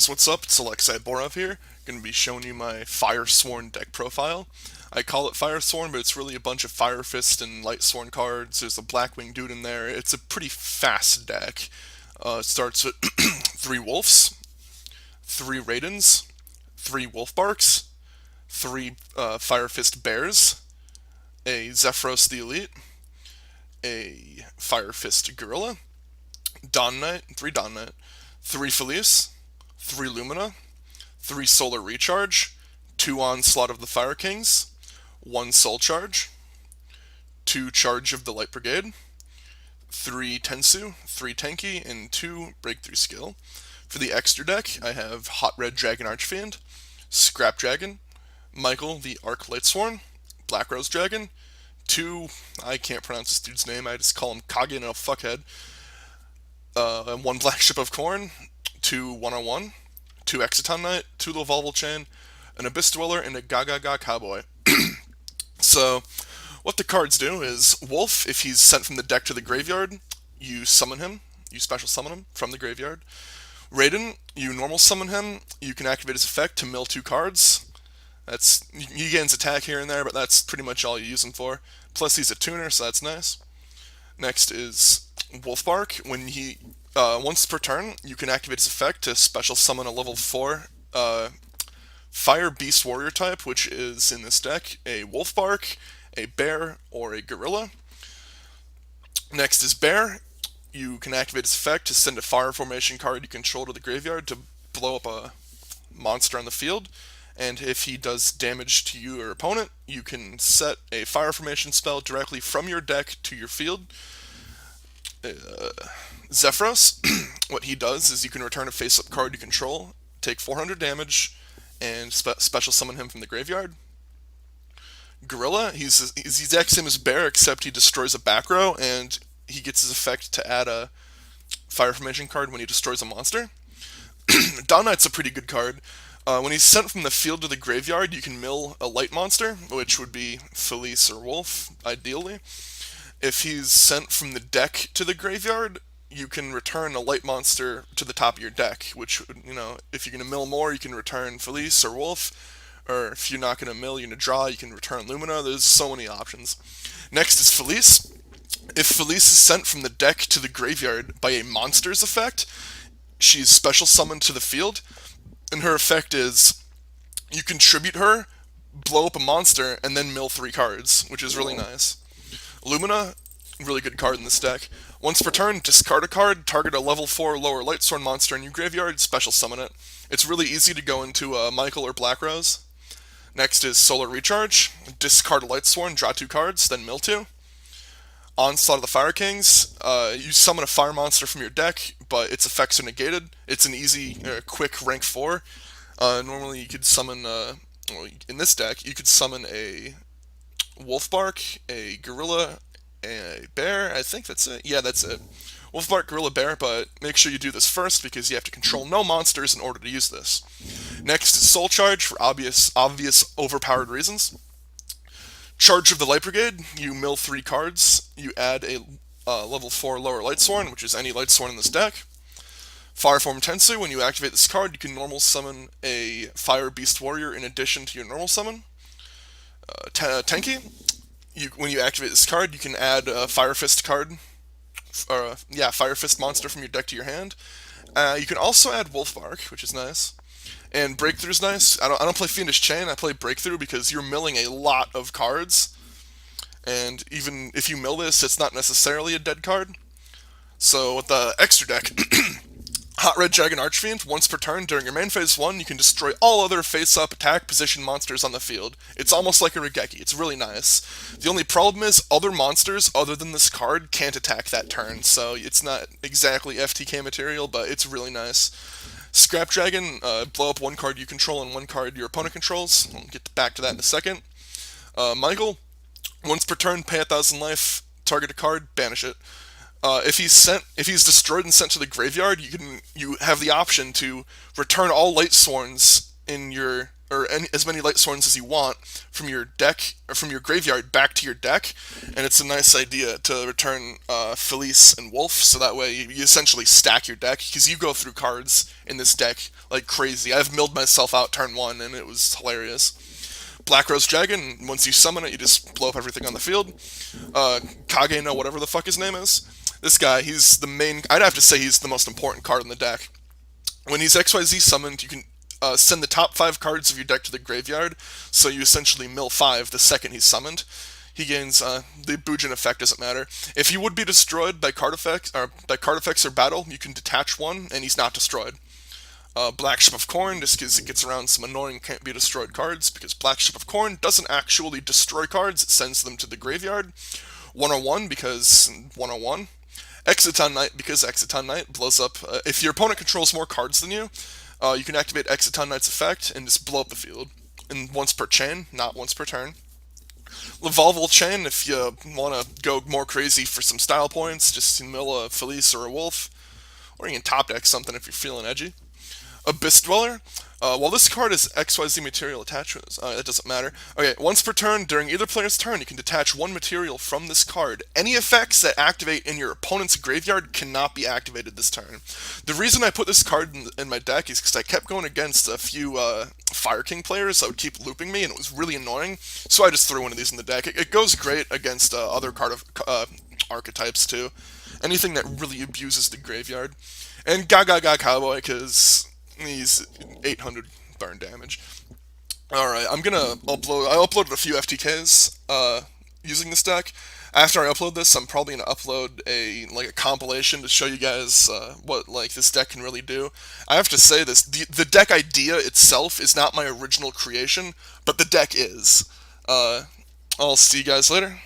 guys, what's up? It's Alexei Borov here. Going to be showing you my Firesworn deck profile. I call it Firesworn, but it's really a bunch of Firefist and Lightsworn cards. There's a Blackwing dude in there. It's a pretty fast deck. It starts with 3 Wolves, 3 Raidens, 3 Wolfbarks, 3 Firefist Bears, a Zephyros the Elite, a Firefist Gorilla, Dawn Knight, 3 Dawn Knight, 3 Felice, 3 Lumina, 3 Solar Recharge, 2 Onslaught of the Fire Kings, 1 Soul Charge, 2 Charge of the Light Brigade, 3 Tensu, 3 Tenki, and 2 Breakthrough Skill. For the extra deck, I have Hot Red Dragon Archfiend, Scrap Dragon, Michael the Arc Lightsworn, Black Rose Dragon, 2, I can't pronounce this dude's name, I just call him Kage and a fuckhead, 1 Black Ship of Corn, 2 101, 2 Exciton Knight, 2 Volval Chain, an Abyss Dweller, and a Gaga Cowboy. So, what the cards do is, Wolf, if he's sent from the deck to the graveyard, you summon him, you special summon him from the graveyard. Raiden, you normal summon him, you can activate his effect to mill 2 cards. He gains attack here and there, but that's pretty much all you use him for. Plus he's a tuner, so that's nice. Next is Wolfbark. When he once per turn, you can activate his effect to special summon a level 4 Fire Beast Warrior type, which is in this deck a Wolfbark, a Bear, or a Gorilla. Next is Bear. You can activate his effect to send a Fire Formation card you control to the graveyard to blow up a monster on the field. And if he does damage to you or opponent, you can set a Fire Formation spell directly from your deck to your field. Zephyros, what he does is you can return a face-up card you control, take 400 damage, and special summon him from the graveyard. Gorilla, he's the exact same as Bear, except he destroys a back row, and he gets his effect to add a Fire Formation card when he destroys a monster. Dawn Knight's a pretty good card. When he's sent from the field to the graveyard, you can mill a light monster, which would be Felice or Wolf, ideally. If he's sent from the deck to the graveyard, you can return a light monster to the top of your deck, which, if you're going to mill more, you can return Felice or Wolf. Or if you're not going to mill, you're going to draw, you can return Lumina. There's so many options. Next is Felice. If Felice is sent from the deck to the graveyard by a monster's effect, she's special summoned to the field, and her effect is you contribute her, blow up a monster, and then mill 3 cards, which is really nice. Lumina, really good card in this deck. Once per turn, discard a card, target a level 4 lower Lightsworn monster in your graveyard, special summon it. It's really easy to go into Michael or Black Rose. Next is Solar Recharge. Discard a Lightsworn, draw 2 cards, then mill 2. Onslaught of the Fire Kings. You summon a fire monster from your deck, but its effects are negated. It's an easy, quick rank 4. Normally you could summon, in this deck, you could summon a Wolfbark, a Gorilla, a Bear. I think that's it. Yeah, that's it. Wolfbark, Gorilla, Bear, but make sure you do this first because you have to control no monsters in order to use this. Next is Soul Charge for obvious overpowered reasons. Charge of the Light Brigade, you mill 3 cards, you add a level 4 lower Lightsworn, which is any Lightsworn in this deck. Fireform Tensu, when you activate this card, you can normal summon a Fire Beast Warrior in addition to your normal summon. Tenki, when you activate this card, you can add a Firefist card, Firefist monster from your deck to your hand. You can also add Wolfbark, which is nice. And Breakthrough's nice. I don't play Fiendish Chain, I play Breakthrough because you're milling a lot of cards. And even if you mill this, it's not necessarily a dead card. So with the extra deck, Hot Red Dragon Archfiend, once per turn during your main phase 1, you can destroy all other face-up attack position monsters on the field. It's almost like a Regeki, it's really nice. The only problem is, other monsters other than this card can't attack that turn, so it's not exactly FTK material, but it's really nice. Scrap Dragon, blow up 1 card you control and 1 card your opponent controls. I'll get back to that in a second. Michael, once per turn, pay 1,000 life, target a card, banish it. If he's destroyed and sent to the graveyard, you have the option to return all Lightsworns in your as many Lightsworns as you want from your deck or from your graveyard back to your deck, and it's a nice idea to return Felice and Wolf, so that way you essentially stack your deck because you go through cards in this deck like crazy. I've milled myself out turn one, and it was hilarious. Black Rose Dragon, once you summon it, you just blow up everything on the field. Kage no whatever the fuck his name is. This guy, he's the main. I'd have to say he's the most important card in the deck. When he's XYZ summoned, you can send the top 5 cards of your deck to the graveyard, so you essentially mill 5 the second he's summoned. He gains the Bujin effect doesn't matter. If he would be destroyed by card effects or battle, you can detach one, and he's not destroyed. Black Ship of Corn, just because it gets around some annoying can't be destroyed cards, because Black Ship of Corn doesn't actually destroy cards, it sends them to the graveyard. 101 because 101. Exiton Knight because Exiton Knight blows up. If your opponent controls more cards than you, you can activate Exiton Knight's effect and just blow up the field. And once per chain, not once per turn. Lavalval Chain, if you want to go more crazy for some style points, just mill a Felice or a Wolf. Or you can top deck something if you're feeling edgy. Abyss Dweller. While this card is XYZ material attachments, it doesn't matter. Okay, once per turn, during either player's turn, you can detach one material from this card. Any effects that activate in your opponent's graveyard cannot be activated this turn. The reason I put this card in my deck is because I kept going against a few Fire King players that would keep looping me, and it was really annoying, so I just threw one of these in the deck. It goes great against other archetypes, too. Anything that really abuses the graveyard. And Gaga Cowboy, because he's 800 burn damage. Alright, I uploaded a few FTKs using this deck. After I upload this, I'm probably going to upload a compilation to show you guys what this deck can really do. I have to say this, the deck idea itself is not my original creation, but the deck is. I'll see you guys later.